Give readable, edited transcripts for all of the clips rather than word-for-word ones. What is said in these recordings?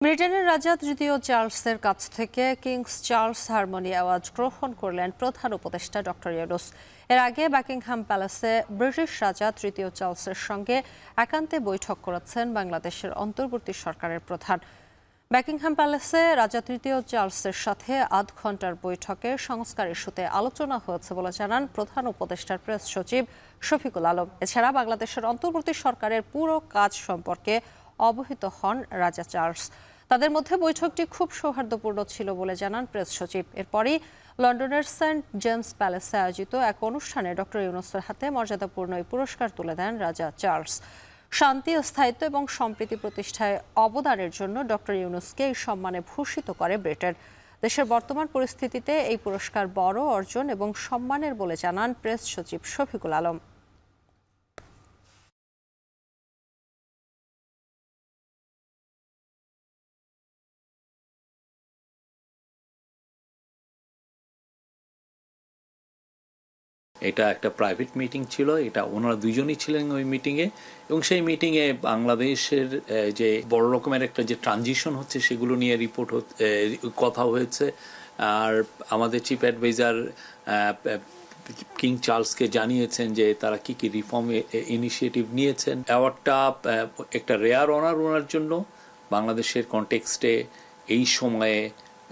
ব্রিটেনের রাজা তৃতীয় চার্লসের কাছ থেকে কিংস চার্লস হারমোনি অ্যাওয়ার্ড গ্রহণ করলেন প্রধান উপদেষ্টা ডক্টর ইউনূস। এর আগে বাকিংহাম প্যালেসে ব্রিটিশ রাজা তৃতীয় চার্লসের সঙ্গে একান্তে বৈঠক করেছেন বাংলাদেশের অন্তর্বর্তী সরকারের প্রধান। বাকিংহাম প্যালেসে রাজা তৃতীয় চার্লসের সাথে আধ ঘণ্টার বৈঠকে সংস্কার ইস্যুতে আলোচনা হয়েছে বলে জানান প্রধান উপদেষ্টার প্রেস সচিব শফিকুল আলম। এছাড়া বাংলাদেশের অন্তর্বর্তী সরকারের পুরো কাজ সম্পর্কে অবহিত হন রাজা চার্লস। তাদের মধ্যে বৈঠকটি খুব সৌহার্দ্যপূর্ণ ছিল বলে জানান প্রেস সচিব। এরপরই লন্ডনের সেন্ট জেমস প্যালেসে আয়োজিত এক অনুষ্ঠানে ডক্টর ইউনূসের হাতে মর্যাদাপূর্ণ এই পুরস্কার তুলে দেন রাজা চার্লস। শান্তি, স্থায়িত্ব এবং সম্প্রীতি প্রতিষ্ঠায় অবদানের জন্য ডক্টর ইউনূসকে এই সম্মানে ভূষিত করে ব্রিটেন। দেশের বর্তমান পরিস্থিতিতে এই পুরস্কার বড় অর্জন এবং সম্মানের বলে জানান প্রেস সচিব শফিকুল আলম। এটা একটা প্রাইভেট মিটিং ছিল, এটা ওনারা দুইজনই ছিলেন ওই মিটিংয়ে, এবং সেই মিটিংয়ে বাংলাদেশের যে বড় রকমের একটা যে ট্রানজিশন হচ্ছে সেগুলো নিয়ে কথা হয়েছে। আর আমাদের চিফ অ্যাডভাইজার কিং চার্লসকে জানিয়েছেন যে তারা কি কি রিফর্ম ইনিশিয়েটিভ নিয়েছেন। অ্যাওয়ার্ডটা একটা রেয়ার অনার ওনার জন্য বাংলাদেশের কনটেক্সটে এই সময়ে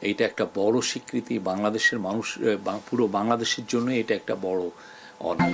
এইটা একটা বড় স্বীকৃতি, বাংলাদেশের মানুষ পুরো বাংলাদেশের জন্য এটা একটা বড় অনার।